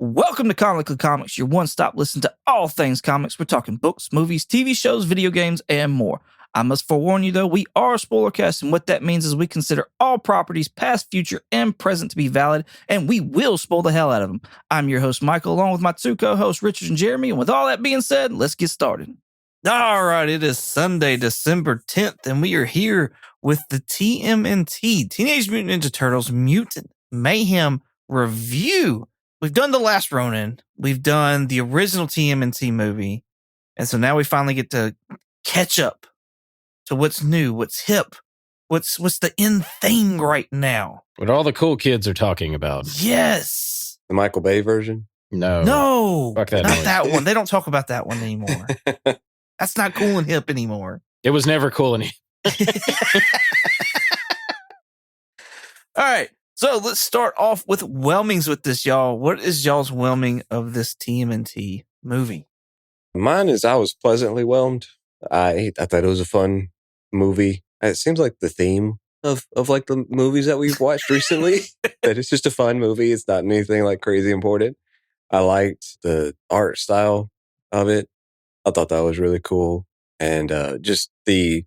Welcome to Comically Comics, your one-stop listen to all things comics. We're talking books, movies, TV shows, video games, and more. I must forewarn you, though, we are a spoilercast, and what that means is we consider all properties, past, future, and present, to be valid, and we will spoil the hell out of them. I'm your host, Michael, along with my two co-hosts, Richard and Jeremy, and with all that being said, let's get started. All right, it is Sunday, December 10th, and we are here with the TMNT, Teenage Mutant Ninja Turtles Mutant Mayhem review. We've done The Last Ronin. We've done the original TMNT movie. And so now we finally get to catch up to what's new, what's hip, what's the in thing right now. What all the cool kids are talking about. Yes. The Michael Bay version? No. Fuck that not noise. that one. They don't talk about that one anymore. That's not cool and hip anymore. It was never cool and All right. So let's start off with whelmings with this, y'all. What is y'all's whelming of this TMNT movie? Mine is I was pleasantly whelmed. I thought it was a fun movie. It seems like the theme of like the movies that we've watched recently. That it's just a fun movie. It's not anything like crazy important. I liked the art style of it. I thought that was really cool. And just the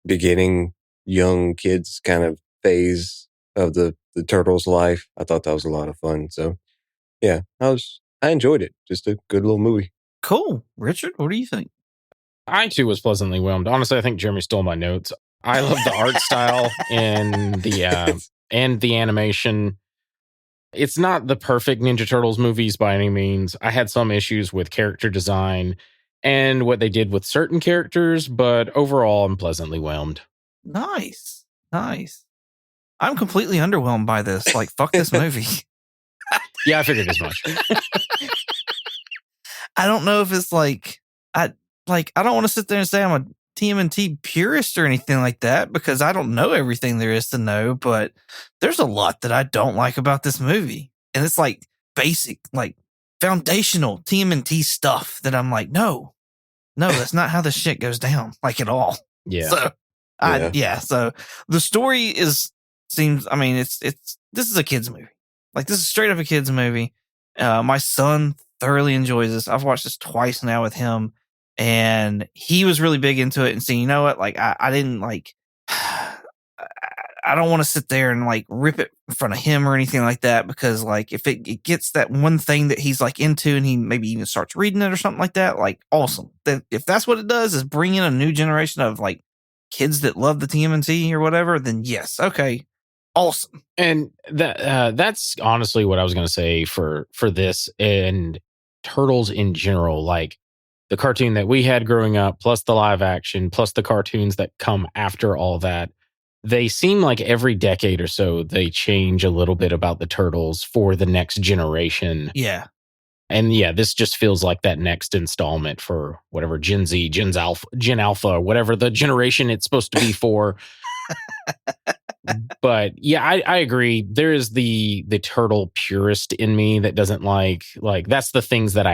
beginning young kids kind of phase of the Turtles' life. I thought that was a lot of fun. So yeah, I enjoyed it. Just a good little movie. Cool. Richard, what do you think? I too was pleasantly whelmed. Honestly, I think Jeremy stole my notes. I love the art style and the animation. It's not the perfect Ninja Turtles movies by any means. I had some issues with character design and what they did with certain characters, but overall, I'm pleasantly whelmed. Nice. I'm completely underwhelmed by this. Like, fuck this movie. Yeah, I figured as much. I don't know if it's I don't want to sit there and say I'm a TMNT purist or anything like that, because I don't know everything there is to know, but there's a lot that I don't like about this movie. And it's like basic, like foundational TMNT stuff that I'm like, no, that's not how this shit goes down, like at all. Yeah. So, so the story this is a kid's movie. Like, this is straight up a kid's movie. My son thoroughly enjoys this. I've watched this twice now with him, and he was really big into it and saying, you know what? Like, I didn't like, I don't want to sit there and like rip it in front of him or anything like that, because like if it gets that one thing that he's like into and he maybe even starts reading it or something like that, like awesome. If that's what it does is bring in a new generation of like kids that love the TMNT or whatever, then yes. Okay. Awesome. And that's honestly what I was going to say for this and Turtles in general, like the cartoon that we had growing up, plus the live action, plus the cartoons that come after all that. They seem like every decade or so, they change a little bit about the Turtles for the next generation. Yeah. And yeah, this just feels like that next installment for whatever Gen Z, Gen Alpha, whatever the generation it's supposed to be for. But yeah, I agree. There is the turtle purist in me that doesn't like that's the things that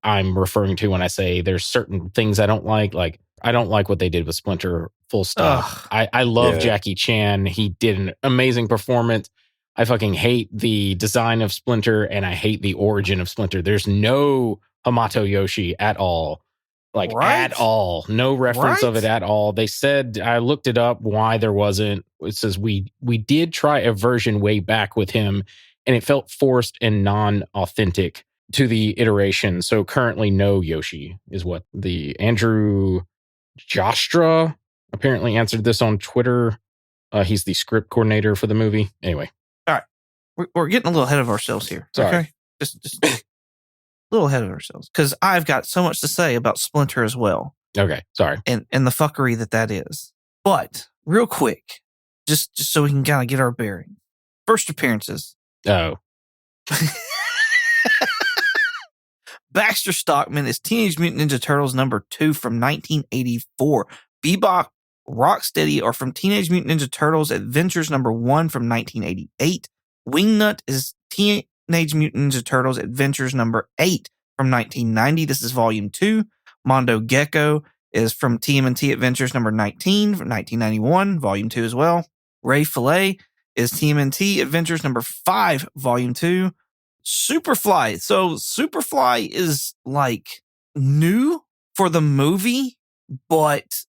I'm referring to when I say there's certain things I don't like. Like, I don't like what they did with Splinter, full stop. I love Jackie Chan. He did an amazing performance. I fucking hate the design of Splinter, and I hate the origin of Splinter. There's no Hamato Yoshi at all. Like, at all. No reference of it at all. They said, I looked it up, why there wasn't. It says we did try a version way back with him, and it felt forced and non-authentic to the iteration. So currently no Yoshi is what the Andrew Jostra apparently answered this on Twitter. He's the script coordinator for the movie. Anyway. All right. We're getting a little ahead of ourselves here. Sorry. Okay. Just a little ahead of ourselves, because I've got so much to say about Splinter as well. Okay. Sorry. And the fuckery that is. But real quick, just so we can kind of get our bearing. First appearances. Oh. Baxter Stockman is Teenage Mutant Ninja Turtles number 2 from 1984. Bebop, Rocksteady are from Teenage Mutant Ninja Turtles Adventures number 1 from 1988. Wingnut is Teenage Mutant Ninja Turtles Adventures number 8 from 1990. This is volume 2. Mondo Gecko is from TMNT Adventures number 19 from 1991, volume 2 as well. Ray Fillet is TMNT Adventures number 5, volume 2. Superfly. So Superfly is like new for the movie, but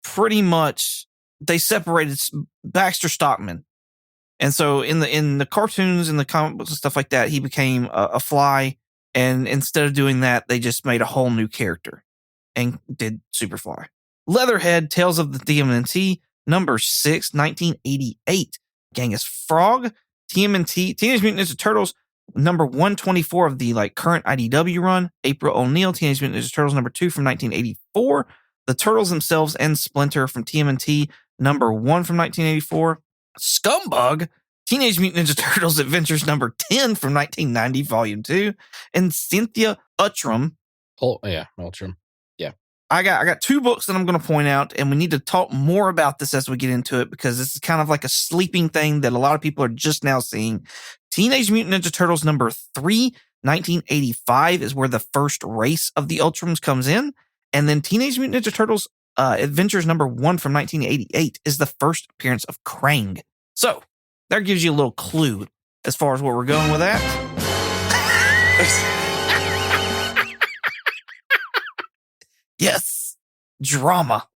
pretty much they separated Baxter Stockman. And so in the cartoons and the comic books and stuff like that, he became a fly. And instead of doing that, they just made a whole new character and did Superfly. Leatherhead, Tales of the TMNT, number 6, 1988. Genghis Frog, TMNT, Teenage Mutant Ninja Turtles, number 124 of the current IDW run. April O'Neil, Teenage Mutant Ninja Turtles, number 2 from 1984. The Turtles themselves and Splinter from TMNT, number 1 from 1984. Scumbug, Teenage Mutant Ninja Turtles Adventures number 10 from 1990, volume 2. And Cynthia Uttram. Uttram. Yeah. I got 2 books that I'm going to point out, and we need to talk more about this as we get into it, because this is kind of like a sleeping thing that a lot of people are just now seeing. Teenage Mutant Ninja Turtles number 3, 1985 is where the first race of the Ultrams comes in. And then Teenage Mutant Ninja Turtles Adventures number 1 from 1988 is the first appearance of Krang. So that gives you a little clue as far as where we're going with that. Yes, drama.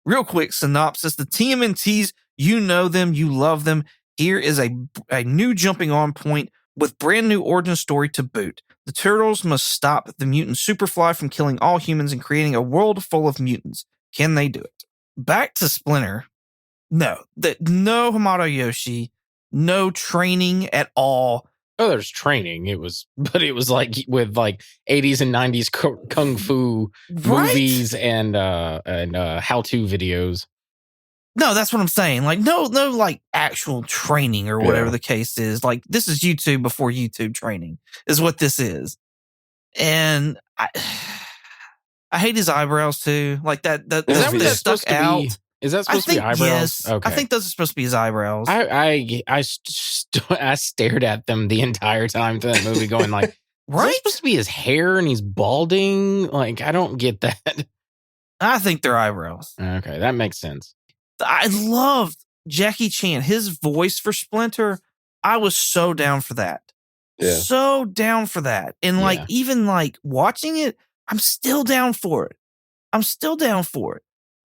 Real quick synopsis. The TMNTs, you know them, you love them. Here is a new jumping on point with brand new origin story to boot. The Turtles must stop the mutant Superfly from killing all humans and creating a world full of mutants. Can they do it? Back to Splinter. No Hamato Yoshi, no training at all. Oh, there's training. But it was like with 80s and 90s kung fu movies and how-to videos. No, that's what I'm saying. No actual training or whatever the case is. This is YouTube before YouTube training is what this is. And I hate his eyebrows too. That is that what that's stuck supposed to out. be? Is that supposed to be eyebrows? Yes. Okay. I think those are supposed to be his eyebrows. I stared at them the entire time through that movie going right? Is that supposed to be his hair and he's balding? I don't get that. I think they're eyebrows. Okay, that makes sense. I loved Jackie Chan. His voice for Splinter, I was so down for that. Yeah. So down for that. And even watching it, I'm still down for it.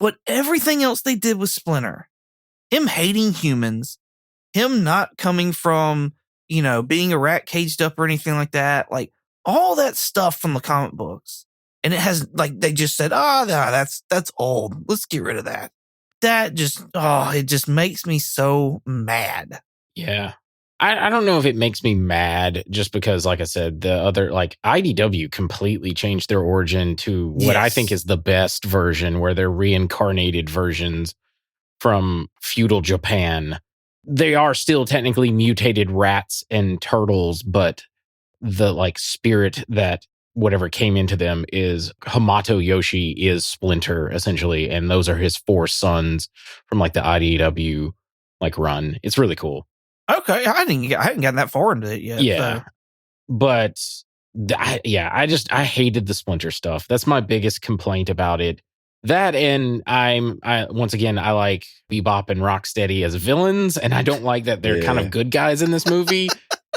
But everything else they did with Splinter, him hating humans, him not coming from, being a rat caged up or anything like that, all that stuff from the comic books. And it has, they just said, no, that's old. Let's get rid of that. That just, it just makes me so mad. Yeah. I don't know if it makes me mad just because, like I said, the other, IDW completely changed their origin to what I think is the best version, where they're reincarnated versions from feudal Japan. They are still technically mutated rats and turtles, but the spirit that whatever came into them is Hamato Yoshi is Splinter, essentially, and those are his 4 sons from the IDW run. It's really cool. Okay, I hadn't gotten that far into it yet. Yeah, so. But I hated the Splinter stuff. That's my biggest complaint about it. That, and I once again, I like Bebop and Rocksteady as villains, and I don't like that they're kind of good guys in this movie.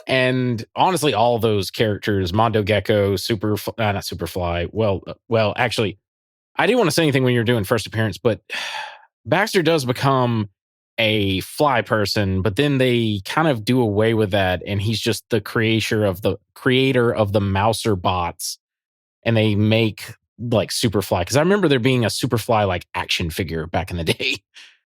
And honestly, all those characters, Mondo Gecko, not Superfly. Well, actually, I didn't want to say anything when you're doing first appearance, but Baxter does become a fly person, but then they kind of do away with that, and he's just the creator of the Mouser bots, and they make Superfly, because I remember there being a Superfly action figure back in the day.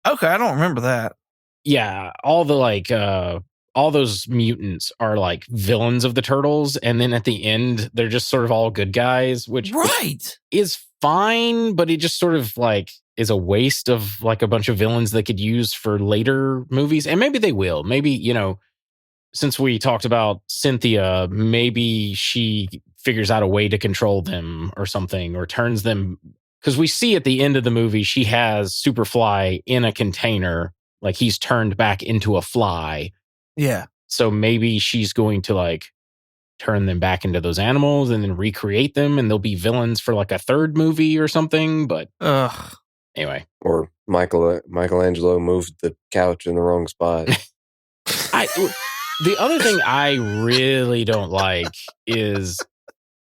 Okay, I don't remember that. Yeah, all the all those mutants are villains of the Turtles, and then at the end they're just sort of all good guys, which is fine, but it just sort of is a waste of a bunch of villains they could use for later movies. And maybe they will. Maybe, since we talked about Cynthia, maybe she figures out a way to control them or something, or turns them, because we see at the end of the movie she has Superfly in a container, he's turned back into a fly. Yeah. So maybe she's going to turn them back into those animals and then recreate them, and they'll be villains for a 3rd movie or something. But anyway. Or Michelangelo moved the couch in the wrong spot. The other thing I really don't like is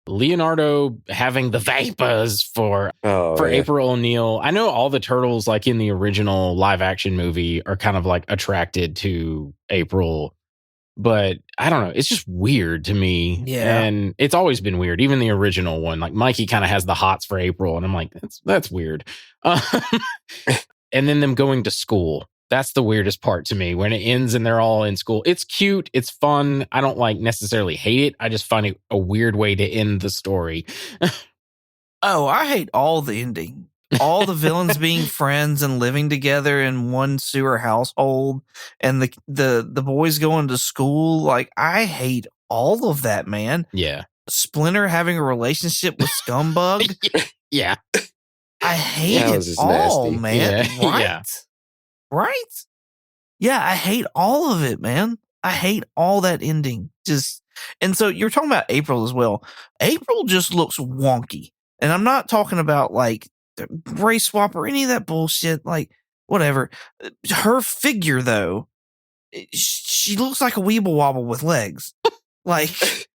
Leonardo having the vapors for Oh, yeah. April O'Neil. I know all the turtles, like in the original live action movie, are kind of like attracted to April, but I don't know. It's just weird to me. Yeah. And it's always been weird. Even the original one, like Mikey kind of has the hots for April. And I'm like, that's weird. And then them going to school. That's the weirdest part to me when it ends and they're all in school. It's cute. It's fun. I don't like necessarily hate it. I just find it a weird way to end the story. Oh, I hate all the ending. All the villains being friends and living together in one sewer household, and the boys going to school. Like, I hate all of that, man. Yeah. Splinter having a relationship with Scumbug. Yeah. I hate That it was just all, nasty. man. Yeah, Right? yeah. Right? Yeah, I hate all of it, man. I hate all that ending. And so you're talking about April as well. April just looks wonky. And I'm not talking about like the race swap or any of that bullshit, like whatever. Her figure, though, she looks like a weeble wobble with legs. Like,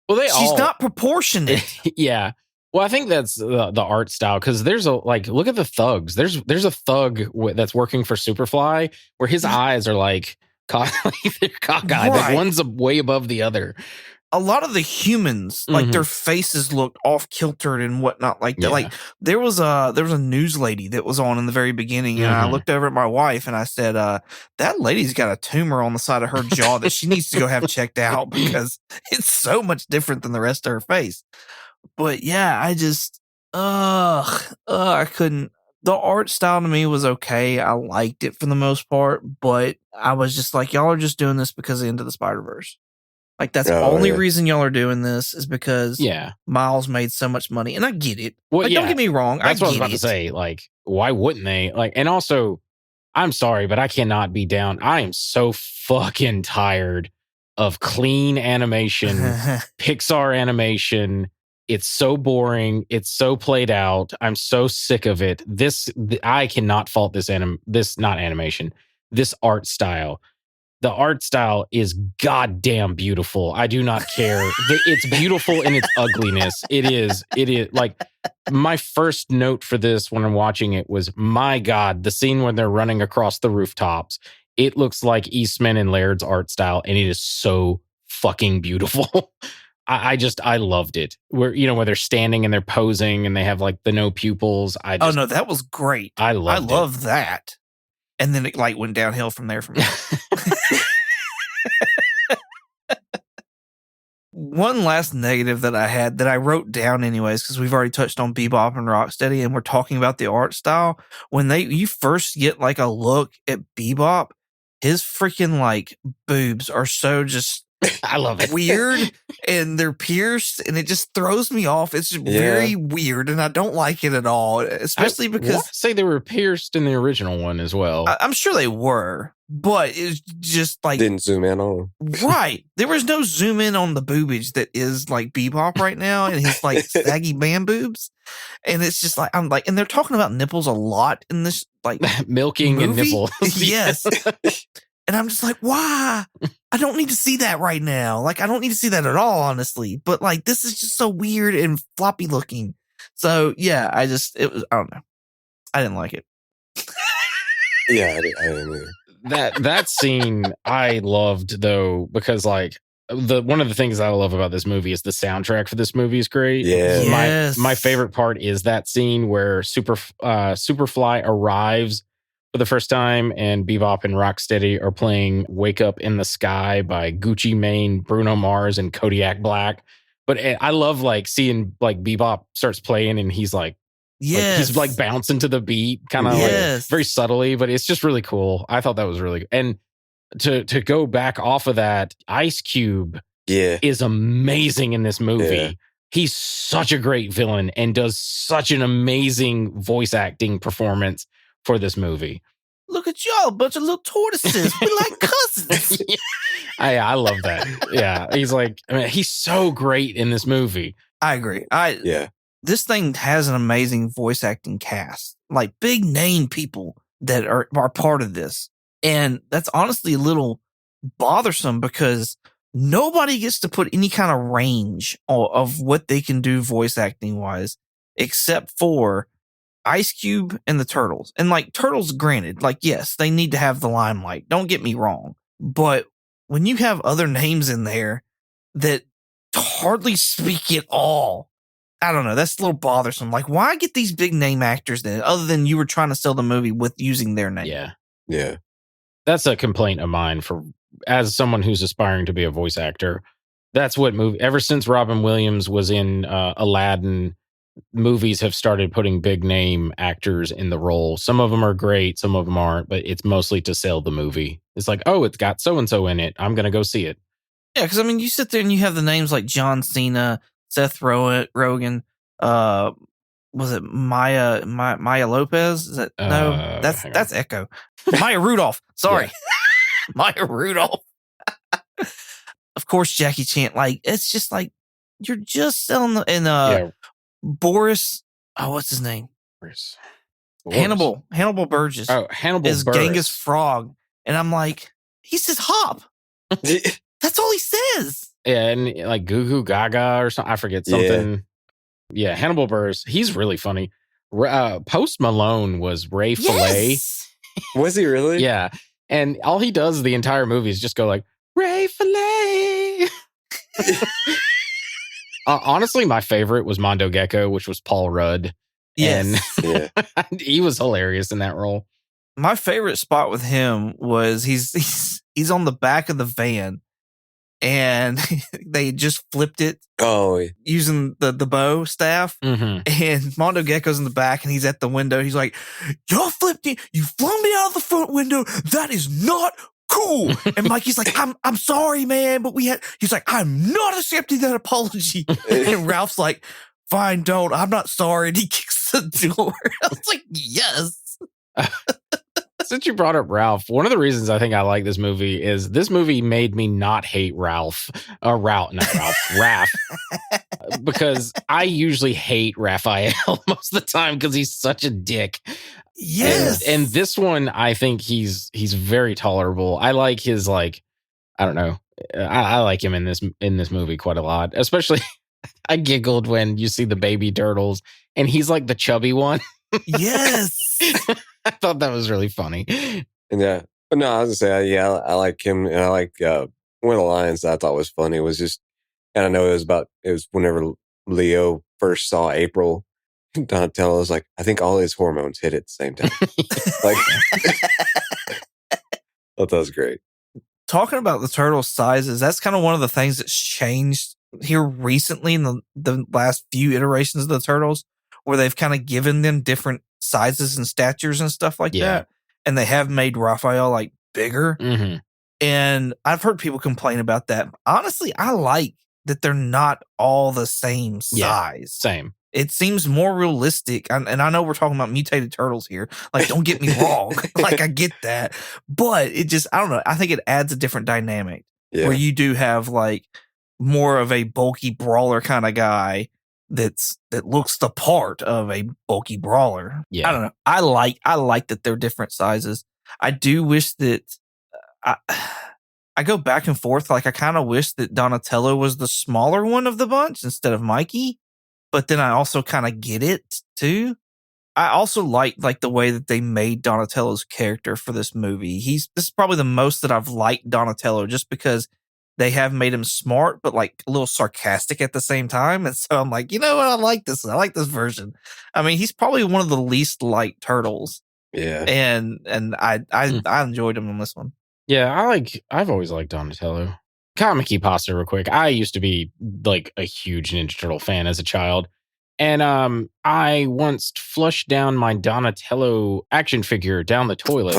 Well, she's not proportionate. Yeah. Well, I think that's the art style, because there's look at the thugs. There's a thug that's working for Superfly where his eyes are like they're cockeyed. Like Right. one's way above the other. A lot of the humans, like their faces looked off kiltered and whatnot like that. Yeah. Like there was a news lady that was on in the very beginning, and I looked over at my wife and I said, that lady's got a tumor on the side of her jaw that she needs to go have checked out because it's so much different than the rest of her face. But yeah, I just I couldn't. The art style to me was okay. I liked it for the most part, but I was just like, y'all are just doing this because of Into the Spider-Verse. Like, that's the only reason y'all are doing this is because Miles made so much money. And I get it. Well, like, don't get me wrong. That's what I was about to say. Like, why wouldn't they? Like, and also, I'm sorry, but I cannot be down. I am so fucking tired of clean animation, Pixar animation. It's so boring. It's so played out. I'm so sick of it. I cannot fault this art style. The art style is goddamn beautiful. I do not care. It's beautiful in its ugliness. It is like, my first note for this when I'm watching it was, my God, the scene when they're running across the rooftops. It looks like Eastman and Laird's art style, and it is so fucking beautiful. I loved it. Where they're standing and they're posing and they have like the no pupils. oh no, that was great. I love that. And then it like went downhill from there. One last negative that I had that I wrote down anyways, because we've already touched on Bebop and Rocksteady and we're talking about the art style. When you first get like a look at Bebop, his freaking like boobs are so just I love it. Weird, and they're pierced, and it just throws me off. It's just very weird, and I don't like it at all. Especially because say they were pierced in the original one as well. I'm sure they were, but it's just like didn't zoom in on them. Right. There was no zoom in on the boobage that is like Bebop right now, and his like saggy man boobs, and it's just like I'm like, and they're talking about nipples a lot in this like milking movie. And nipples. Yes. And I'm just like, why? I don't need to see that right now. Like, I don't need to see that at all, honestly. But like, this is just so weird and floppy looking. So yeah, I don't know. I didn't like it. Yeah, I didn't either. That scene I loved though, because like one of the things I love about this movie is the soundtrack for this movie is great. Yeah. Yes. My favorite part is that scene where Superfly arrives for the first time, and Bebop and Rocksteady are playing Wake Up in the Sky by Gucci Mane, Bruno Mars, and Kodiak Black. But I love like seeing like Bebop starts playing and he's like, he's like bouncing to the beat, kind of like very subtly, but it's just really cool. I thought that was really good. And to go back off of that, Ice Cube is amazing in this movie. Yeah. He's such a great villain and does such an amazing voice acting performance for this movie. Look at y'all, a bunch of little tortoises. We like cousins. I love that. Yeah. He's like, he's so great in this movie. I agree. This thing has an amazing voice acting cast, like big name people that are part of this. And that's honestly a little bothersome because nobody gets to put any kind of range of what they can do voice acting wise, except for Ice Cube and the Turtles. And like Turtles, granted, like, yes, they need to have the limelight. Don't get me wrong. But when you have other names in there that hardly speak at all, I don't know. That's a little bothersome. Like, why get these big name actors then, other than you were trying to sell the movie with using their name? Yeah. Yeah. That's a complaint of mine as someone who's aspiring to be a voice actor. That's what ever since Robin Williams was in Aladdin, movies have started putting big name actors in the role. Some of them are great, some of them aren't, but it's mostly to sell the movie. It's like, oh, it's got so-and-so in it. I'm going to go see it. Yeah, because I mean, you sit there and you have the names like John Cena, Seth Rogen, was it Maya Lopez? Is that no? That's Echo. Maya Rudolph. Sorry, Maya Rudolph. Of course, Jackie Chan. Like, it's just like you're just selling Boris. Oh, what's his name? Boris. Hannibal Burgess. Oh, Hannibal is Buress. Genghis Frog, and I'm like, he says hop. That's all he says. Yeah, and like Goo Goo Gaga or something. I forget something. Yeah, Hannibal Buress. He's really funny. Post Malone was Ray Fillet. Was he really? Yeah, and all he does the entire movie is just go like Ray Fillet. Honestly, my favorite was Mondo Gecko, which was Paul Rudd. Yes. And he was hilarious in that role. My favorite spot with him was he's on the back of the van, and they just flipped it. Oh, using the bow staff, and Mondo Gecko's in the back, and he's at the window. He's like, "Y'all flipped it. You flung me out of the front window. That is not cool." And Mikey's like, I'm sorry, man, but he's like, "I'm not accepting that apology." And Ralph's like, "Fine, don't. I'm not sorry." And he kicks the door. I was like, yes. Since you brought up Ralph, one of the reasons I think I like this movie is this movie made me not hate Raph, because I usually hate Raphael most of the time because he's such a dick. Yes. And this one, I think he's very tolerable. I like his, like, I don't know. I like him in this movie quite a lot. Especially, I giggled when you see the baby turtles and he's like the chubby one. Yes. I thought that was really funny. Yeah. But no, I was gonna say, I like him, and I like one of the lines that I thought was funny was just, and I know it was whenever Leo first saw April, Donatello was like, I think all his hormones hit at the same time. Like, I thought that was great. Talking about the turtle sizes, that's kind of one of the things that's changed here recently in the last few iterations of the turtles, where they've kind of given them different sizes and statures and stuff like that. And they have made Raphael like bigger. And I've heard people complain about that. Honestly, I like that they're not all the same size. Same. It seems more realistic. And I know we're talking about mutated turtles here. Like, don't get me wrong. Like, I get that. But it just, I don't know. I think it adds a different dynamic where you do have like more of a bulky brawler kind of guy that looks the part of a bulky brawler. I don't know. I like that they're different sizes. I do wish that I go back and forth. Like, I kind of wish that Donatello was the smaller one of the bunch instead of Mikey. But then I also kind of get it too. I also like the way that they made Donatello's character for this movie. This is probably the most that I've liked Donatello, just because they have made him smart, but like a little sarcastic at the same time. And so I'm like, you know what? I like this. I like this version. I mean, he's probably one of the least liked turtles. Yeah. And I enjoyed him in this one. Yeah, I've always liked Donatello. Comic-y pasta real quick. I used to be like a huge Ninja Turtle fan as a child. And I once flushed down my Donatello action figure down the toilet.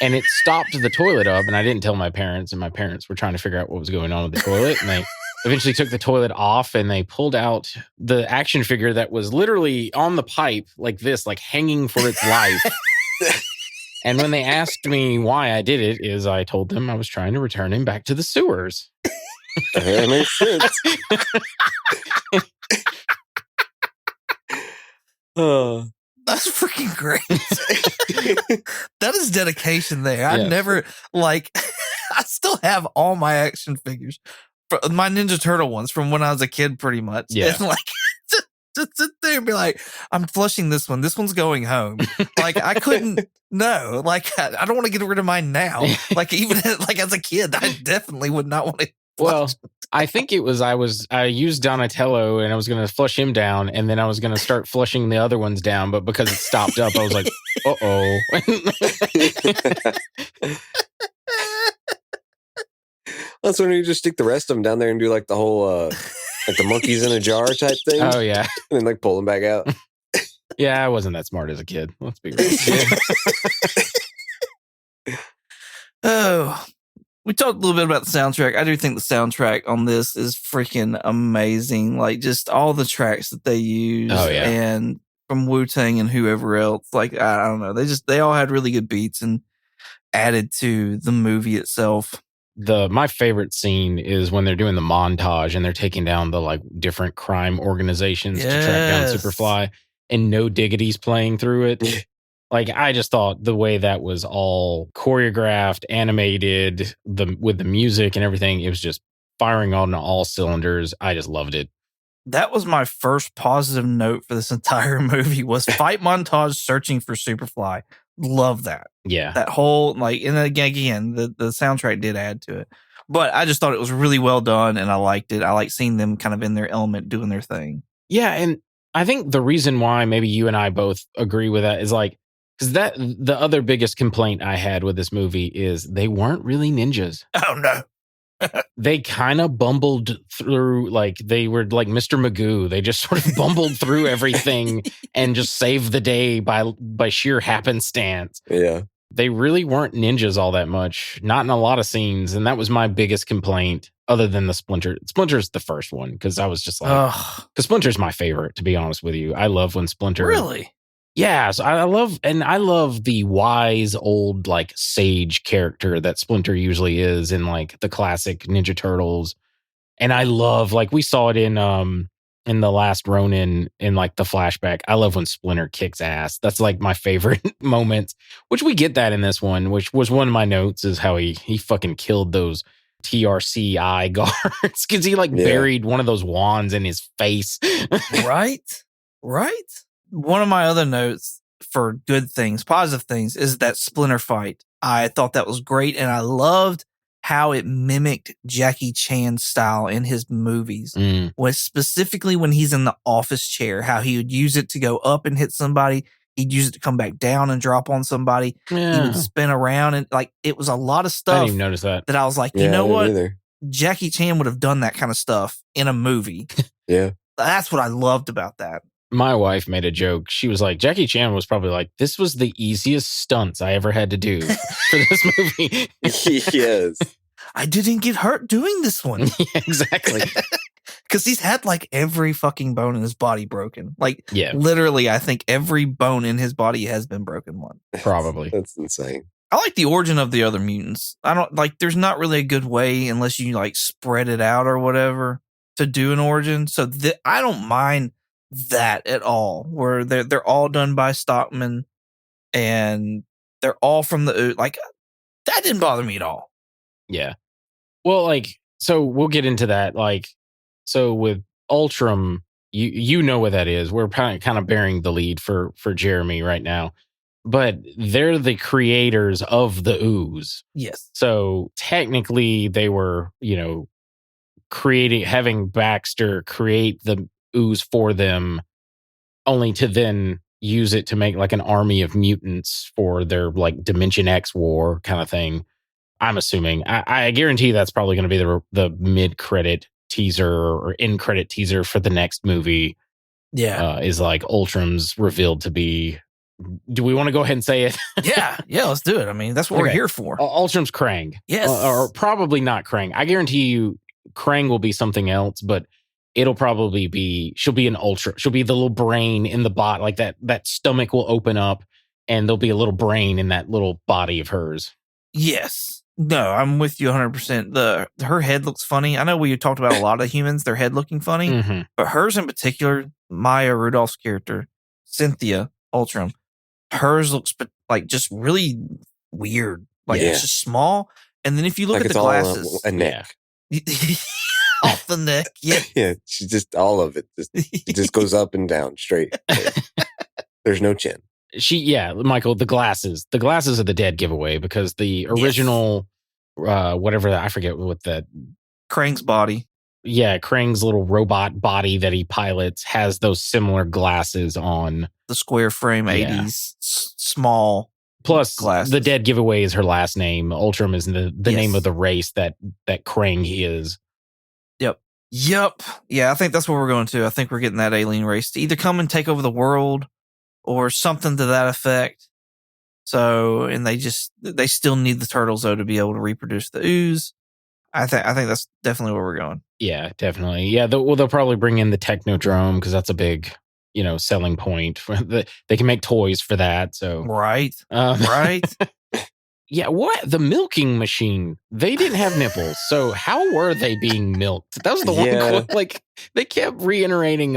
And it stopped the toilet up, and I didn't tell my parents, and my parents were trying to figure out what was going on with the toilet. And they eventually took the toilet off, and they pulled out the action figure that was literally on the pipe like this, like hanging for its life. And when they asked me why I did it, I told them I was trying to return him back to the sewers. That makes sense. That's freaking great. That is dedication there. I Yeah. never, like, I still have all my action figures, my Ninja Turtle ones from when I was a kid, pretty much. Yeah. And, like, just sit there and be like, I'm flushing this one. This one's going home. Like, I couldn't, no. Like, I don't want to get rid of mine now. Like, even like as a kid, I definitely would not want to. Well, I think it was I used Donatello and I was going to flush him down, and then I was going to start flushing the other ones down, but because it stopped up, I was like, uh-oh. That's when you just stick the rest of them down there and do like the whole like the monkeys in a jar type thing. Oh yeah. And then like pull them back out. Yeah, I wasn't that smart as a kid. Let's be real. Oh, we talked a little bit about the soundtrack. I do think the soundtrack on this is freaking amazing. Like, just all the tracks that they use. Oh, yeah. And from Wu-Tang and whoever else. Like, I don't know. They all had really good beats and added to the movie itself. My favorite scene is when they're doing the montage and they're taking down the like different crime organizations to track down Yes. Superfly, and No Diggity's playing through it. Like, I just thought the way that was all choreographed, animated, with the music and everything, it was just firing on all cylinders. I just loved it. That was my first positive note for this entire movie was fight montage searching for Superfly. Love that. Yeah. That whole, like, and again, the soundtrack did add to it. But I just thought it was really well done, and I liked it. I like seeing them kind of in their element doing their thing. Yeah, and I think the reason why maybe you and I both agree with that is like, because the other biggest complaint I had with this movie is they weren't really ninjas. Oh, no. They kind of bumbled through, like they were like Mr. Magoo. They just sort of bumbled through everything and just saved the day by sheer happenstance. Yeah. They really weren't ninjas all that much, not in a lot of scenes. And that was my biggest complaint, other than the Splinter. Splinter's the first one, because I was just like, because Splinter's my favorite, to be honest with you. I love when Splinter. Really? Yeah, so I love the wise old like sage character that Splinter usually is in like the classic Ninja Turtles. And I love, like, we saw it in the last Ronin in like the flashback. I love when Splinter kicks ass. That's like my favorite moment, which we get that in this one, which was one of my notes, is how he fucking killed those TRCI guards because he buried one of those wands in his face. Right? One of my other notes for good things, positive things, is that Splinter fight. I thought that was great, and I loved how it mimicked Jackie Chan's style in his movies. Was specifically when he's in the office chair, how he would use it to go up and hit somebody. He'd use it to come back down and drop on somebody. Yeah. He would spin around, and like it was a lot of stuff. I didn't even notice that. I was like, you know what? Either. Jackie Chan would have done that kind of stuff in a movie. Yeah. That's what I loved about that. My wife made a joke. She was like, Jackie Chan was probably like, this was the easiest stunts I ever had to do for this movie. Yes. I didn't get hurt doing this one. Yeah, exactly. Because he's had like every fucking bone in his body broken. Like, Yeah. literally, I think every bone in his body has been broken one. Probably. That's insane. I like the origin of the other mutants. I don't like, there's not really a good way unless you like spread it out or whatever to do an origin. So I don't mind that at all, where they're all done by Stockman and they're all from the, like, that didn't bother me at all. Yeah. Well, like, so we'll get into that. Like, so with Ultram, you know what that is. We're kind of bearing the lead for Jeremy right now, but they're the creators of the ooze. Yes. So technically they were, having Baxter create the ooze for them, only to then use it to make like an army of mutants for their like Dimension X war kind of thing. I'm assuming. I guarantee that's probably going to be the mid-credit teaser or end-credit teaser for the next movie. Yeah. Is like Ultram's revealed to be. Do we want to go ahead and say it? Yeah, let's do it. I mean, that's what we're here for. Ultram's Krang. Yes. Or probably not Krang. I guarantee you Krang will be something else, but it'll probably be, she'll be an Ultra. She'll be the little brain in the bot, like that stomach will open up and there'll be a little brain in that little body of hers. Yes. No, I'm with you 100%. Her head looks funny. I know we talked about a lot of humans, their head looking funny, but hers in particular, Maya Rudolph's character, Cynthia, Ultram. Hers looks like just really weird. Like it's just small. And then if you look like at the glasses, a neck. Off the neck. Yeah. Yeah. She just, all of it. It just goes up and down straight. There's no chin. Michael, the glasses are the dead giveaway because the original, whatever, I forget what that. Krang's body. Yeah, Krang's little robot body that he pilots has those similar glasses on. The square frame 80s, small. Plus, glasses. The dead giveaway is her last name. Ultram is the name of the race that Krang is. Yep. Yeah, I think that's what we're going to. I think we're getting that alien race to either come and take over the world or something to that effect. So, and they still need the turtles though to be able to reproduce the ooze. I think that's definitely where we're going. Yeah, definitely. Yeah, they'll probably bring in the Technodrome because that's a big, selling point. They can make toys for that. So right. Yeah, what? The milking machine. They didn't have nipples. So how were they being milked? That was the one quote. They kept reiterating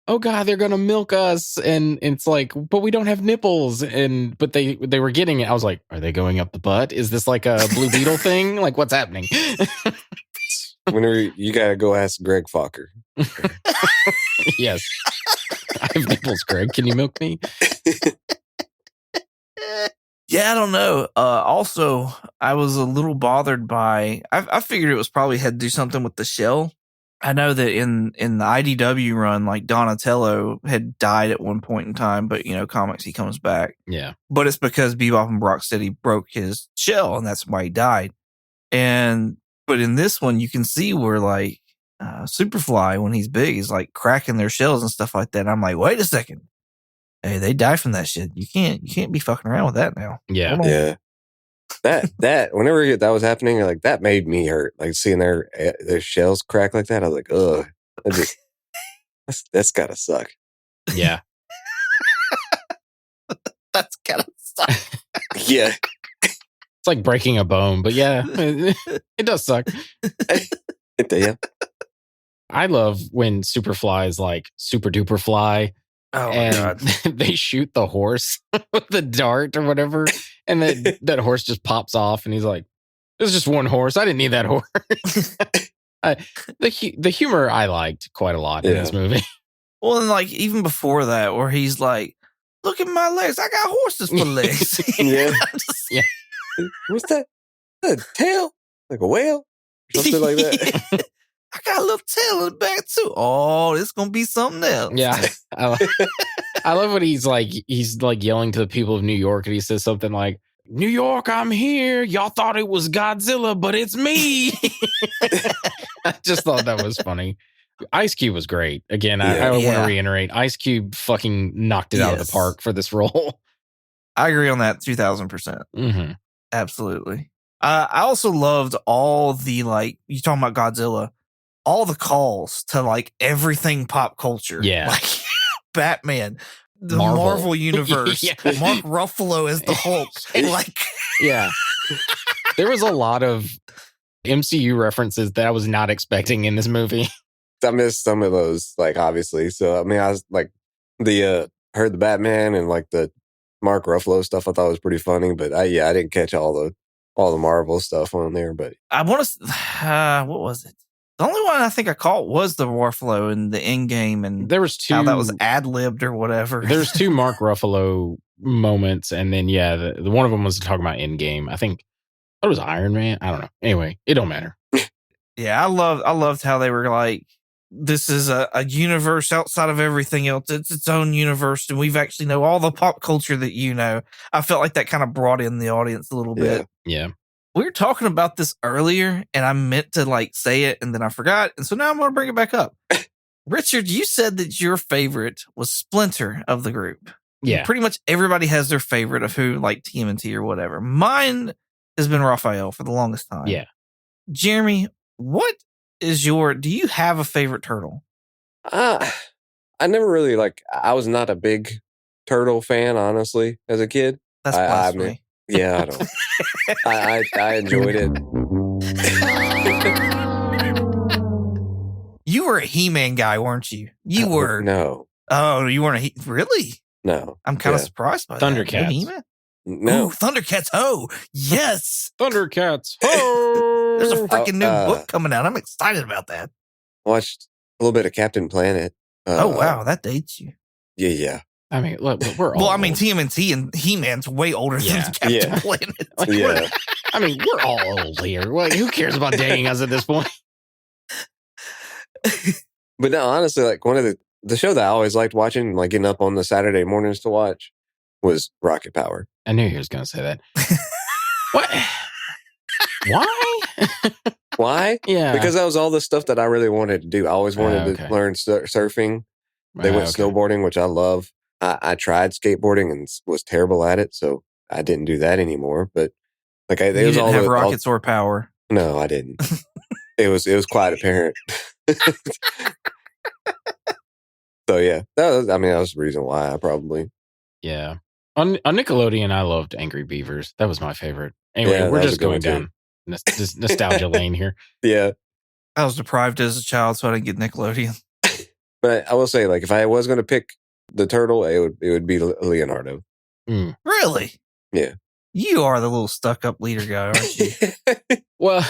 oh God, they're gonna milk us. And it's but we don't have nipples. But they were getting it. I was like, are they going up the butt? Is this like a Blue Beetle thing? What's happening? Whenever you gotta go ask Greg Fokker. Yes. I have nipples, Greg. Can you milk me? Yeah, I don't know. Also, I was a little bothered by. I figured it was probably had to do something with the shell. I know that in the IDW run, Donatello had died at one point in time, but comics he comes back. Yeah, but it's because Bebop and Rocksteady broke his shell, and that's why he died. But in this one, you can see where Superfly, when he's big, is cracking their shells and stuff like that. And I'm like, wait a second. Hey, they die from that shit. You can't be fucking around with that now. Yeah. Yeah. That whenever that was happening, that made me hurt. Seeing their shells crack like that, I was like, ugh. That's gotta suck. Yeah. That's gotta suck. Yeah. It's like breaking a bone, but yeah, it does suck. Yeah. I love when Superfly is super duper fly. Oh my and God. They shoot the horse with the dart or whatever, and that horse just pops off, and he's like, "There's just one horse. I didn't need that horse." The humor I liked quite a lot in this movie. Well, and even before that, where he's like, "Look at my legs. I got horses for legs." Yeah. What's that? A tail? Like a whale? Something like that. I got a little tail in the back too. Oh, it's gonna be something else. Yeah, I love when he's yelling to the people of New York, and he says something like, "New York, I'm here. Y'all thought it was Godzilla, but it's me." I just thought that was funny. Ice Cube was great. Again, I want to reiterate, Ice Cube fucking knocked it out of the park for this role. I agree on that 2,000%. Mm-hmm. Absolutely. I also loved all the you talking about Godzilla. All the calls to everything pop culture. Yeah. Batman, the Marvel universe, Mark Ruffalo as the Hulk. Yeah. There was a lot of MCU references that I was not expecting in this movie. I missed some of those, obviously. So, I mean, I was heard the Batman and the Mark Ruffalo stuff I thought was pretty funny, but I didn't catch all the Marvel stuff on there, but I want to, what was it? The only one I think I caught was the Ruffalo in the end game, and there was two, how that was ad-libbed or whatever. There's two Mark Ruffalo moments, and then the one of them was talking about end game. I think it was Iron Man. I don't know. Anyway, it don't matter. Yeah, I loved how they were this is a universe outside of everything else. It's its own universe, and we've actually know all the pop culture that you know. I felt like that kind of brought in the audience a little bit. Yeah. We were talking about this earlier, and I meant to say it, and then I forgot. And so now I'm going to bring it back up. Richard, you said that your favorite was Splinter of the group. Yeah. Pretty much everybody has their favorite of who, TMNT or whatever. Mine has been Raphael for the longest time. Yeah. Jeremy, what is do you have a favorite turtle? I never really, I was not a big turtle fan, honestly, as a kid. That's blasphemy. Yeah, I don't. I enjoyed it. You were a He-Man guy, weren't you? You were. No. Oh, you weren't really? No. I'm kind of Yeah. surprised by Thundercats. that. No He-Man? No. Ooh, Thundercats. Oh, yes. Thundercats. Oh, There's a freaking new uh, book coming out. I'm excited about that. Watched a little bit of Captain Planet. Oh, wow. That dates you. Yeah. I mean, look, we're all. Well, I mean, old. TMNT and He-Man's way older Yeah. than Captain Yeah. Planet. Like, Yeah. I mean, we're all old here. Like, who cares about dating us at this point? But no, honestly, like one of the show that I always liked watching, like getting up on the Saturday mornings to watch, was Rocket Power. I knew he was going to say that. What? Why? Why? Yeah. Because that was all the stuff that I really wanted to do. I always wanted okay. to learn surfing. They went Okay. snowboarding, which I love. I tried skateboarding and was terrible at it, so I didn't do that anymore. But like, You didn't have rockets or power. No, I didn't. It was quite apparent. So yeah, that was the reason why I probably. Yeah. On Nickelodeon, I loved Angry Beavers. That was my favorite. Anyway, Yeah, we're that was just a good going one, down this nostalgia lane here. Yeah, I was deprived as a child, so I didn't get Nickelodeon. but I will say, like, if I was going to pick the turtle, it would be Leonardo. Really? Yeah. You are the little stuck-up leader guy, aren't you? Well,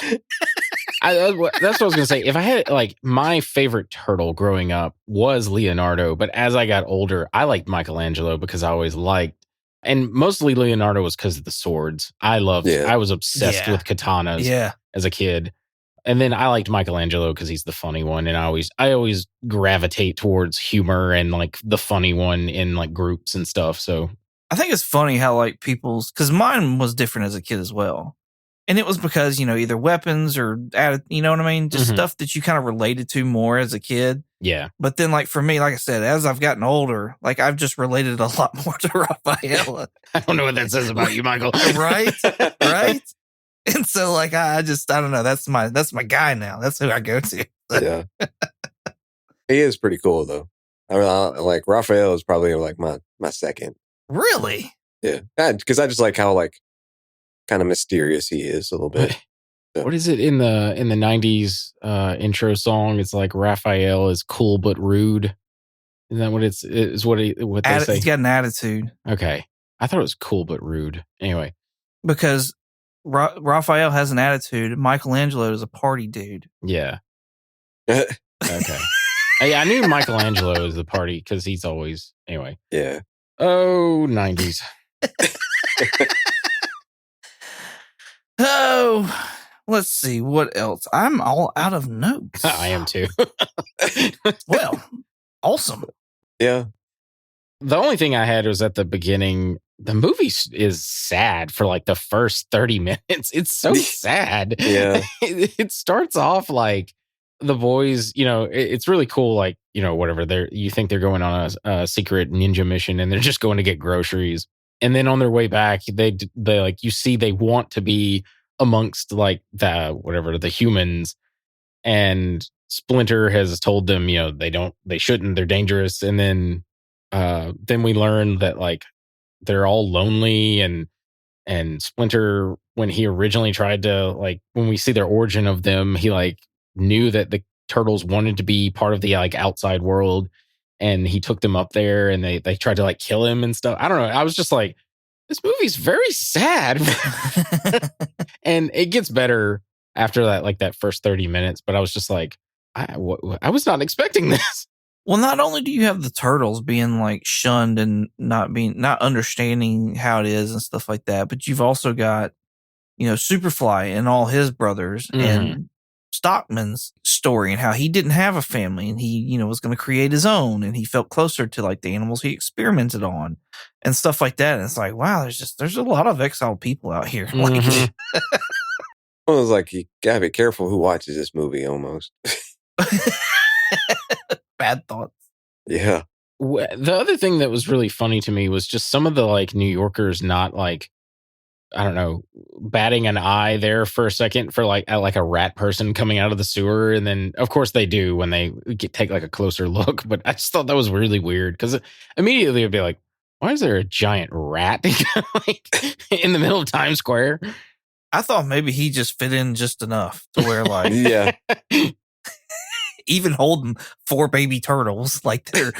that's what I was going to say. If I had, like, my favorite turtle growing up was Leonardo, but as I got older, I liked Michelangelo because I always liked, and mostly Leonardo was because of the swords. I was obsessed with katanas as a kid. And then I liked Michelangelo because he's the funny one. And I always gravitate towards humor and like the funny one in like groups and stuff. So I think it's funny how like because mine was different as a kid as well. And it was because, either weapons or, you know what I mean? Just stuff that you kind of related to more as a kid. Yeah. But then like for me, like I said, as I've gotten older, like I've just related a lot more to Raphael. I don't know what that says about you, Michael. Right? Right? And so like I don't know, that's my guy now. That's who I go to. Yeah. He is pretty cool though. I mean, like Raphael is probably like my second. Really? Yeah. Because I just like how like kind of mysterious he is a little bit. So. What is it in the 90s intro song? It's like Raphael is cool but rude. Is that what what they say? He's got an attitude. Okay. I thought it was cool but rude. Anyway. Because Raphael has an attitude. Michelangelo is a party dude. Yeah. Okay. I knew Michelangelo is the party because he's always anyway. Yeah. Oh, 90s. Oh, let's see what else. I'm all out of notes. I am too. Well, awesome. Yeah. The only thing I had was at the beginning. The movie is sad for like the first 30 minutes. It's so sad. Yeah. It starts off like the boys, it's really cool. Like, whatever you think they're going on a secret ninja mission and they're just going to get groceries. And then on their way back, they like, you see, they want to be amongst like the humans. And Splinter has told them, they shouldn't, they're dangerous. And then we learn that like, they're all lonely and Splinter, when he originally tried to like, when we see their origin of them, he like knew that the turtles wanted to be part of the like outside world and he took them up there and they tried to like kill him and stuff. I don't know. I was just like, this movie's very sad. And it gets better after that, like that first 30 minutes. But I was just like, I was not expecting this. Well, not only do you have the turtles being like shunned and not understanding how it is and stuff like that, but you've also got, Superfly and all his brothers and Stockman's story and how he didn't have a family and he, was going to create his own and he felt closer to like the animals he experimented on and stuff like that. And it's like, wow, there's a lot of exiled people out here. Well, it was like, you gotta be careful who watches this movie almost. Bad thoughts. Yeah. The other thing that was really funny to me was just some of the like New Yorkers not like, I don't know, batting an eye there for a second for like a rat person coming out of the sewer. And then of course they do when they take like a closer look. But I just thought that was really weird because immediately it'd be like, why is there a giant rat like in the middle of Times Square? I thought maybe he just fit in just enough to where like, Yeah. even holding 4 baby turtles, like they're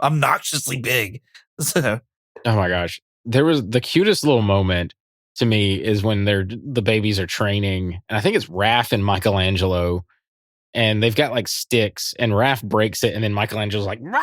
obnoxiously big. So Oh my gosh. There was the cutest little moment to me is when the babies are training. And I think it's Raph and Michelangelo. And they've got like sticks and Raph breaks it. And then Michelangelo's like, "Rah!"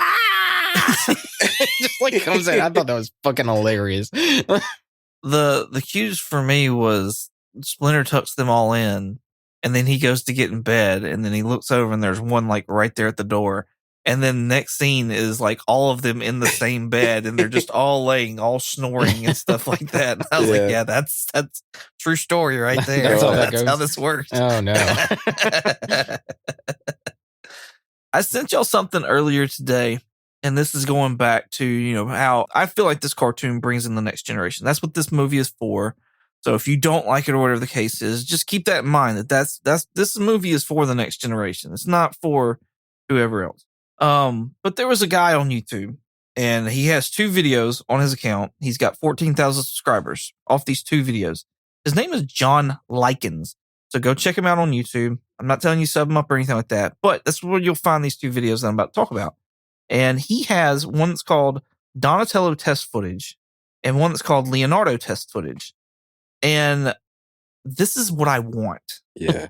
It just like comes out. I thought that was fucking hilarious. the cutest for me was Splinter tucks them all in, and then he goes to get in bed, and then he looks over and there's one like right there at the door. And then next scene is like all of them in the same bed, and they're just all laying, all snoring and stuff like that. And I was like, yeah, that's true story right there. That's how that That's goes. how this works. Oh no. I sent y'all something earlier today, and this is going back to, how I feel like this cartoon brings in the next generation. That's what this movie is for. So if you don't like it or whatever the case is, just keep that in mind that's this movie is for the next generation. It's not for whoever else. But there was a guy on YouTube, and he has 2 videos on his account. He's got 14,000 subscribers off these 2 videos. His name is John Likens. So go check him out on YouTube. I'm not telling you sub him up or anything like that, but that's where you'll find these 2 videos that I'm about to talk about. And he has one that's called Donatello test footage and one that's called Leonardo test footage. And this is what I want. Yeah.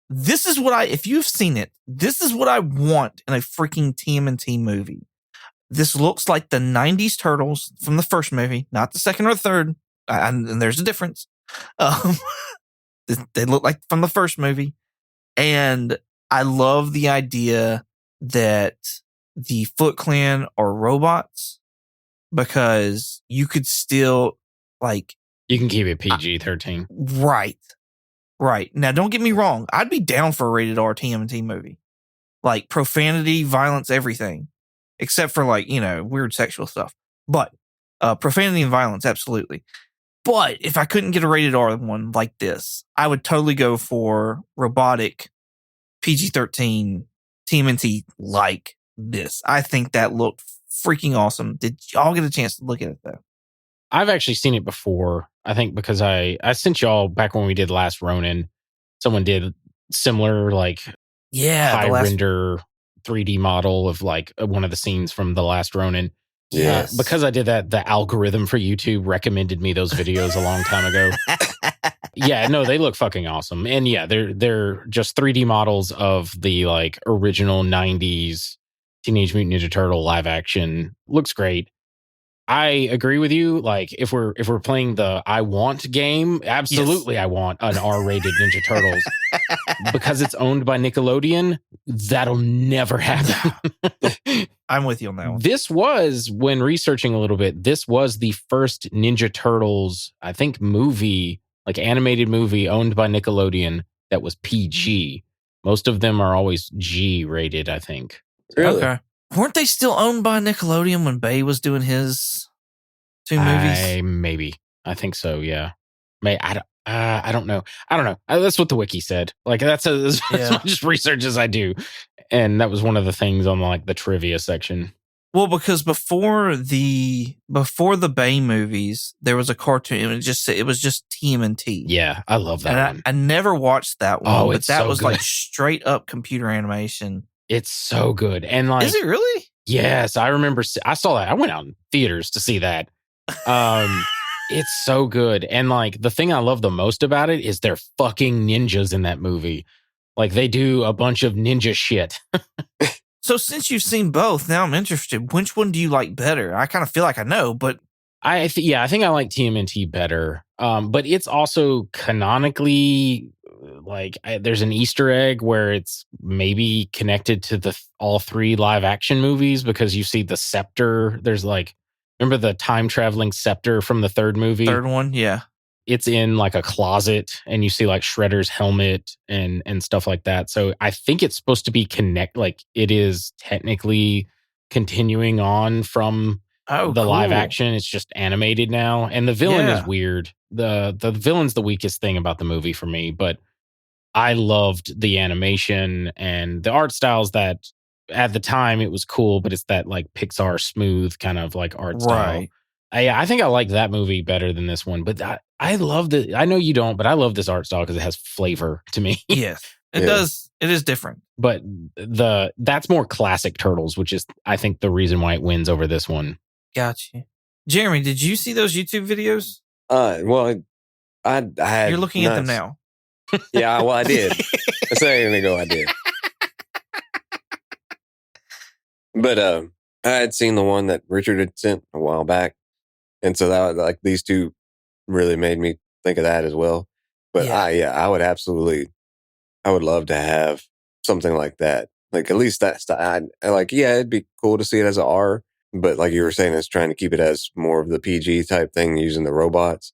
This is what if you've seen it, this is what I want in a freaking TMNT movie. This looks like the 90s Turtles from the first movie, not the second or third. And there's a difference. They look like from the first movie. And I love the idea that the Foot Clan are robots, because you could still you can keep it PG-13. Right. Now, don't get me wrong. I'd be down for a rated R TMNT movie. Like profanity, violence, everything. Except for weird sexual stuff. But profanity and violence, absolutely. But if I couldn't get a rated R one like this, I would totally go for robotic PG-13 TMNT like this. I think that looked freaking awesome. Did y'all get a chance to look at it though? I've actually seen it before. I think because I sent y'all back when we did Last Ronin. Someone did similar high render 3D model of one of the scenes from the Last Ronin. Yes. Because I did that, the algorithm for YouTube recommended me those videos a long time ago. Yeah, no, they look fucking awesome. And yeah, they're just 3D models of the original 90s Teenage Mutant Ninja Turtle live action. Looks great. I agree with you. If we're playing the I want game, absolutely, yes. I want an R-rated Ninja Turtles because it's owned by Nickelodeon. That'll never happen. I'm with you on that one. This was, when researching a little bit, this was the first Ninja Turtles, I think, movie, animated movie owned by Nickelodeon that was PG. Most of them are always G-rated, I think. Really? Okay. Weren't they still owned by Nickelodeon when Bay was doing his 2 movies? Maybe. I think so, yeah. I don't know. That's what the wiki said. That's as much research as I do. And that was one of the things on the trivia section. Well, because before the Bay movies, there was a cartoon. It was just TMNT. Yeah, I love that one. I never watched that one, but that so was good. Straight up computer animation. It's so good. And is it really? Yes, I remember. I saw that. I went out in theaters to see that. It's so good. And the thing I love the most about it is they're fucking ninjas in that movie. They do a bunch of ninja shit. So since you've seen both, now I'm interested. Which one do you like better? I kind of feel like I know, but I think I like TMNT better. But it's also canonically there's an Easter egg where it's maybe connected to all 3 live action movies, because you see the scepter. There's remember the time traveling scepter from the 3rd movie? 3rd one, yeah. It's in a closet, and you see Shredder's helmet and stuff like that. So I think it's supposed to be it is technically continuing on from the live action. It's just animated now, and the villain is weird. The villain's the weakest thing about the movie for me, but I loved the animation and the art styles that at the time it was cool, but it's that Pixar smooth kind of art style. I think I like that movie better than this one, but I love the. I know you don't, but I love this art style because it has flavor to me. Yes, it does. It is different, but that's more classic Turtles, which is I think the reason why it wins over this one. Got you. Jeremy, did you see those YouTube videos? Well, I had. You're looking at them now. Yeah, well, I did. A second ago, I did. But I had seen the one that Richard had sent a while back, and so that like these two really made me think of that as well. But I would absolutely, I would love to have something like that. Like at least that style. It'd be cool to see it as a R, but like you were saying, it's trying to keep it as more of the PG type thing using the robots.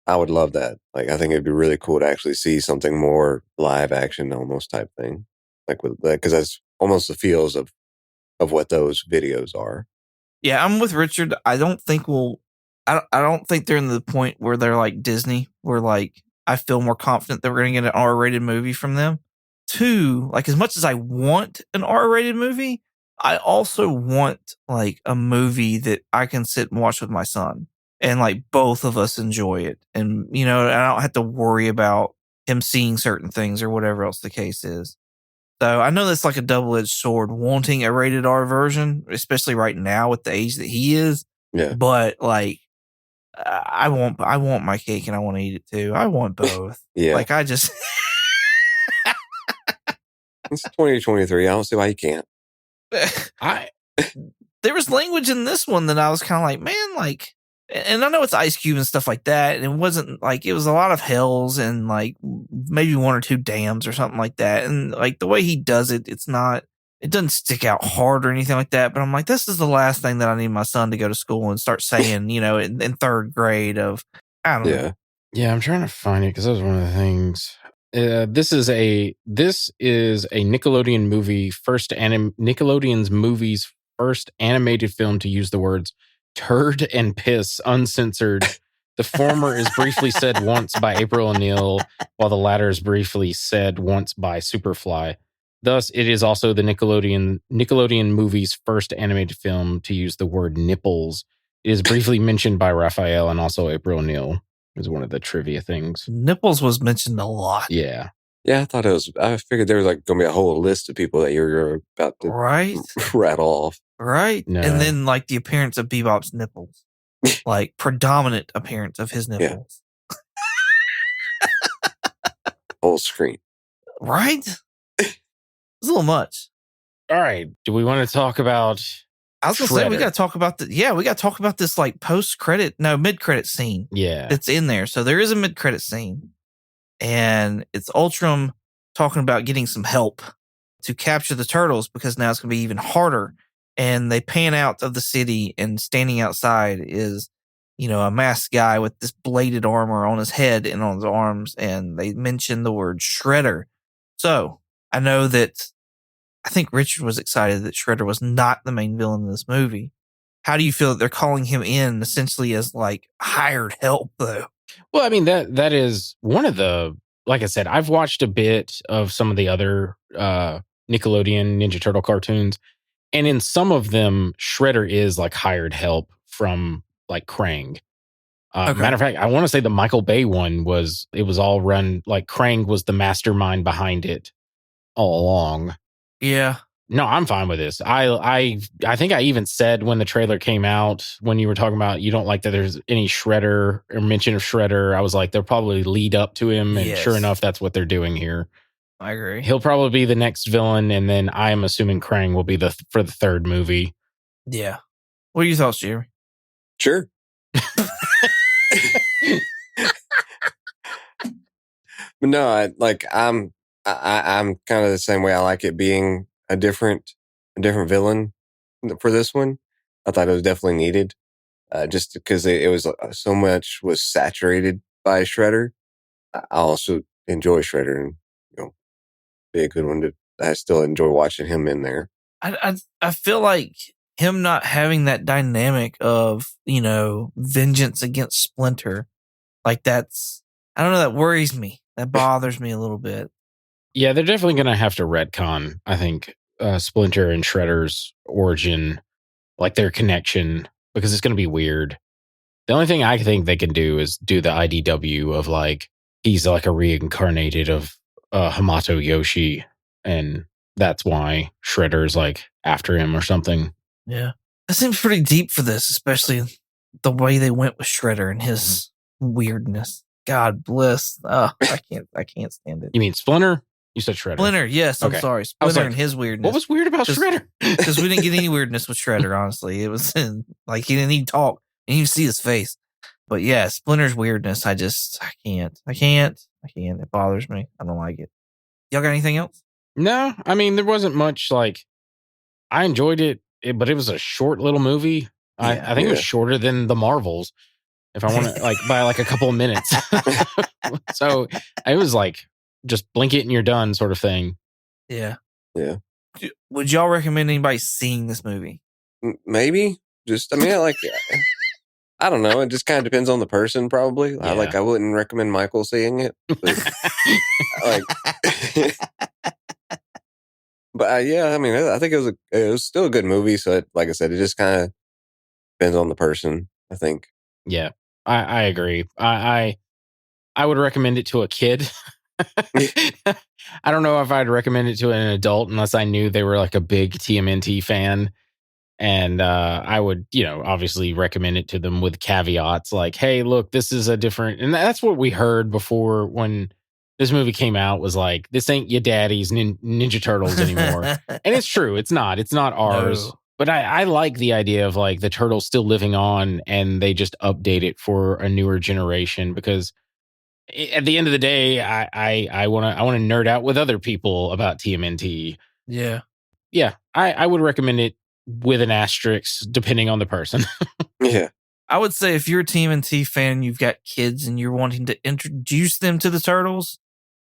I would love that. Like I think it'd be really cool to actually see something more live action almost type thing. Like with that, because that's almost the feels of what those videos are. Yeah, I'm with Richard. I don't think I don't think they're in the point where they're like Disney, where like I feel more confident that we're going to get an R-rated movie from them. Two, like as much as I want an R-rated movie, I also want like a movie that I can sit and watch with my son and like both of us enjoy it. And, you know, I don't have to worry about him seeing certain things or whatever else the case is. So I know that's like a double-edged sword, wanting a rated R version, especially right now with the age that he is. Yeah. But like, I want my cake and I want to eat it too. I want both. Yeah. Like I just. It's 2023. I don't see why you can't. There was language in this one that I was kind of like, man, like, and I know it's Ice Cube and stuff like that. And it wasn't like, it was a lot of hells and like maybe one or two dams or something like that. And like the way he does it, it doesn't stick out hard or anything like that. But I'm like, this is the last thing that I need my son to go to school and start saying, you know, in third grade of, I don't know. Yeah, I'm trying to find it because that was one of the things. This is a Nickelodeon movie Nickelodeon's movie's first animated film to use the words turd and piss uncensored. The former is briefly said once by April O'Neil, while the latter is briefly said once by Superfly. Thus, it is also the Nickelodeon movie's first animated film to use the word nipples. It is briefly mentioned by Raphael and also April O'Neil. Is one of the trivia things. Nipples was mentioned a lot. Yeah. Yeah, I figured there was like going to be a whole list of people that you're about to rattle off. Right. No. And then like the appearance of Bebop's nipples. Like predominant appearance of his nipples. Yeah. Whole screen. Right? It's a little much. All right. Do we want to talk about I was going to say, we got to talk about we got to talk about this like mid-credit scene. Yeah. That's in there. So there is a mid-credit scene and it's Ultram talking about getting some help to capture the turtles because now it's going to be even harder. And they pan out of the city and standing outside is, you know, a masked guy with this bladed armor on his head and on his arms. And they mention the word Shredder. So I know that I think Richard was excited that Shredder was not the main villain in this movie. How do you feel that they're calling him in essentially as like hired help though? Well, I mean, that is one of the, like I said, I've watched a bit of some of the other Nickelodeon Ninja Turtle cartoons. And in some of them, Shredder is like hired help from like Krang. Okay. Matter of fact, I want to say the Michael Bay one was all run like Krang was the mastermind behind it all along. Yeah. No, I'm fine with this. I think I even said when the trailer came out, when you were talking about you don't like that there's any Shredder or mention of Shredder, I was like, they'll probably lead up to him. And sure enough, that's what they're doing here. I agree. He'll probably be the next villain. And then I am assuming Krang will be for the third movie. Yeah. What are your thoughts, Jerry? Sure. But no, I'm kind of the same way. I like it being a different villain for this one. I thought it was definitely needed, just because it was so much was saturated by Shredder. I also enjoy Shredder, and be a good one I still enjoy watching him in there. I feel like him not having that dynamic of vengeance against Splinter, like that's I don't know, that worries me. That bothers me a little bit. Yeah, they're definitely going to have to retcon, I think, Splinter and Shredder's origin, like their connection, because it's going to be weird. The only thing I think they can do is do the IDW of like, he's like a reincarnated of Hamato Yoshi, and that's why Shredder's like after him or something. Yeah. It seems pretty deep for this, especially the way they went with Shredder and his weirdness. God bless. I can't stand it. You mean Splinter? You said Shredder. Splinter, yes, I'm Okay. sorry. I was Splinter like, and his weirdness. What was weird about Shredder? Because we didn't get any weirdness with Shredder, honestly. It was like he didn't even talk. And you see his face. But yeah, Splinter's weirdness, I can't. It bothers me. I don't like it. Y'all got anything else? No, I mean, there wasn't much like, I enjoyed it, but it was a short little movie. I think it was shorter than the Marvels, if I want to, like, by like a couple of minutes. So it was like, just blink it and you're done sort of thing. Yeah. Yeah. Would y'all recommend anybody seeing this movie? Maybe. Just, I mean, I don't know. It just kind of depends on the person, probably. Yeah. I wouldn't recommend Michael seeing it. But, yeah, I mean, I think it was still a good movie. So, like I said, it just kind of depends on the person, I think. Yeah, I agree. I would recommend it to a kid. I don't know if I'd recommend it to an adult unless I knew they were like a big TMNT fan. And I would, obviously recommend it to them with caveats like, hey, look, this is a different. And that's what we heard before when this movie came out was like, this ain't your daddy's Ninja Turtles anymore. And it's true. It's not ours. No. But I like the idea of like the turtles still living on and they just update it for a newer generation because at the end of the day, I want to nerd out with other people about TMNT. Yeah. Yeah. I would recommend it with an asterisk depending on the person. Yeah. I would say if you're a TMNT fan, you've got kids and you're wanting to introduce them to the Turtles,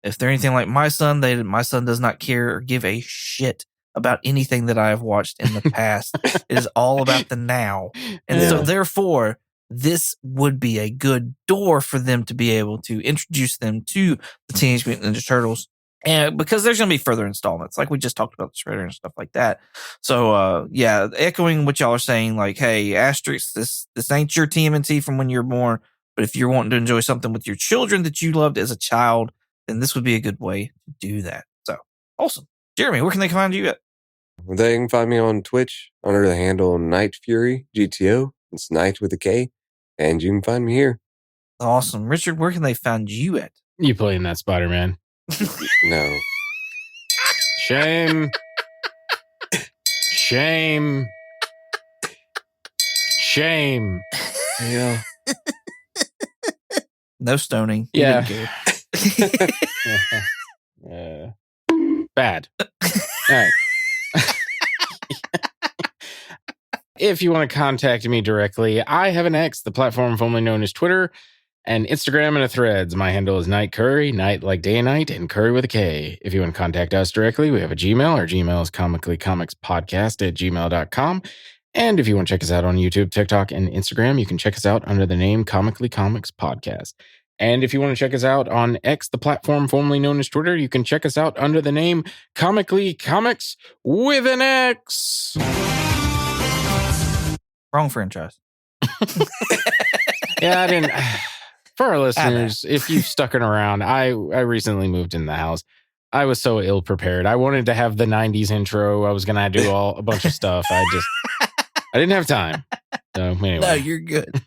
if they're anything like my son does not care or give a shit about anything that I have watched in the past. It is all about the now. And so therefore, this would be a good door for them to be able to introduce them to the Teenage Mutant Ninja Turtles. And because there's going to be further installments, like we just talked about the Shredder and stuff like that. So, echoing what y'all are saying, like, hey, asterisk, this ain't your TMNT from when you're born. But if you're wanting to enjoy something with your children that you loved as a child, then this would be a good way to do that. So, awesome. Jeremy, where can they find you at? They can find me on Twitch under the handle Night Fury GTO. It's Night with a K. And you can find me here. Awesome. Richard, where can they find you at? You playing that Spider-Man? No. Shame. Shame. Shame. Yeah. No stoning. Yeah. Bad. All right. If you want to contact me directly, I have an X, the platform formerly known as Twitter, and Instagram and a Threads. My handle is Night Curry, night like day and night, and Curry with a K. If you want to contact us directly, we have a Gmail. Our Gmail is comicallycomicspodcast@gmail.com. And if you want to check us out on YouTube, TikTok, and Instagram, you can check us out under the name Comically Comics Podcast. And if you want to check us out on X, the platform formerly known as Twitter, you can check us out under the name Comically Comics with an X. Wrong franchise. Yeah, I didn't. For our listeners, if you've stuck it around, I recently moved in the house. I was so ill prepared. I wanted to have the 90s intro. I was going to do a bunch of stuff. I didn't have time. So anyway. No, you're good.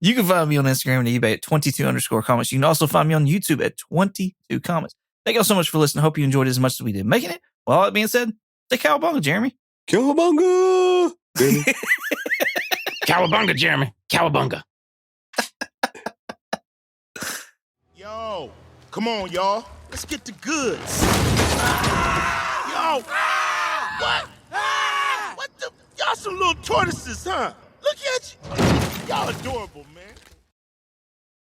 You can find me on Instagram and eBay at 22_comics. You can also find me on YouTube at 22 comics. Thank y'all so much for listening. Hope you enjoyed it as much as we did making it. Well, all that being said, say cowabunga, Jeremy. Cowabunga! Cowabunga, Jeremy. Cowabunga. Yo, come on, y'all. Let's get the goods. Yo, what? What the? Y'all some little tortoises, huh? Look at you. Y'all adorable, man.